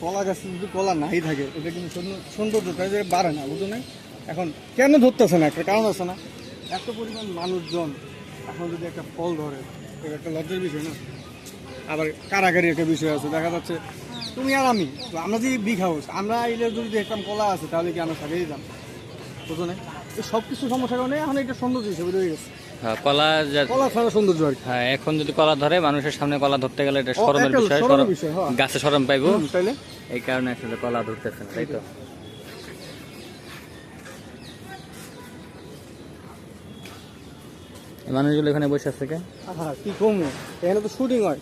কলা গাছে যদি কলা নাই থাকে এটা কিন্তু সৌন্দর্যটা যে বাড়ে না, বুঝো না? এখন কেন ধরতেছে না, একটা কারণ আছে না? এত পরিমাণ মানুষজন এখন যদি একটা ফল ধরে, এটা একটা লজ্জার বিষয় না? আবার কারাগারি একটা বিষয় আছে, দেখা যাচ্ছে তুমি আর আমি, আমরা যে বিগ হাউস, আমরা এলে যদি দেখতাম কলা আছে তাহলে কি আমরা সাথে দিতাম, বুঝো না? এই সব কিছু সমস্যার কারণে এখন এটা সৌন্দর্য হিসেবে রয়ে গেছে। হ্যাঁ, কলা কলা ছাড়া সৌন্দর্য আর কি। হ্যাঁ, এখন যদি কলা ধরে মানুষের সামনে কলা ধরতে গেলে এটা শরমের একটা বিষয়, শরমের বিষয়, হ্যাঁ। গাছে শরম পাইবো, তাইলে এই কারণে আসলে কলা ধরতেছে না, তাই তো? এই মানুষগুলো এখানে বসে আছে কে? হ্যাঁ, কি কমে এখানে তো শুটিং হয়,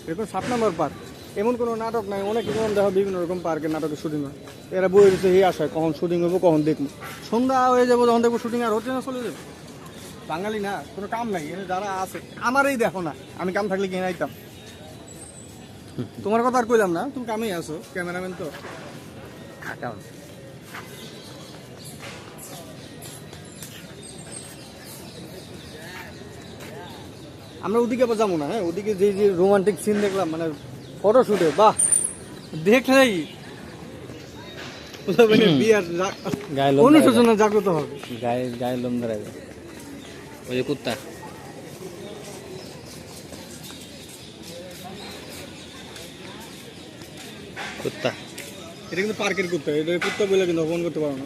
এরকম 7 নম্বর পার্ক, এমন কোনো নাটক নাই, অনেক রকম দেখো বিভিন্ন রকম পার্কের নাটকের শুটিং হয়। এরা বই দিচ্ছে এই আশায় কখন শুটিং হবো, কখন দেখবো, সন্ধ্যা হয়ে যাবো, যখন দেখবো শুটিং আর হচ্ছে না, চলে যাবে। বাঙালি না, কোনো কাম নাই, এখানে যারা আছে আমারই দেখো না, আমি কাম থাকলে কিনে আইতাম। তোমার কথা আর কইলাম না, তুমি কামেই আছো, ক্যামেরাম্যান তো। আমরা ওদিকে আবার যাবো না, হ্যাঁ? ওদিকে যে যে রোমান্টিক সিন দেখলাম, মানে ফটো শুটে, বাহ, দেখলেই বিয়ার গায়ে লোম অনুশোচনা জাগ্রত হবে। গায়ে গায়ে লোম ধরে যায়। ওই যে কুত্তা, কুত্তা এটা কিন্তু পার্কের কুত্তা, এটা কুত্তা বলে কিন্তু অপমান করতে পারো না।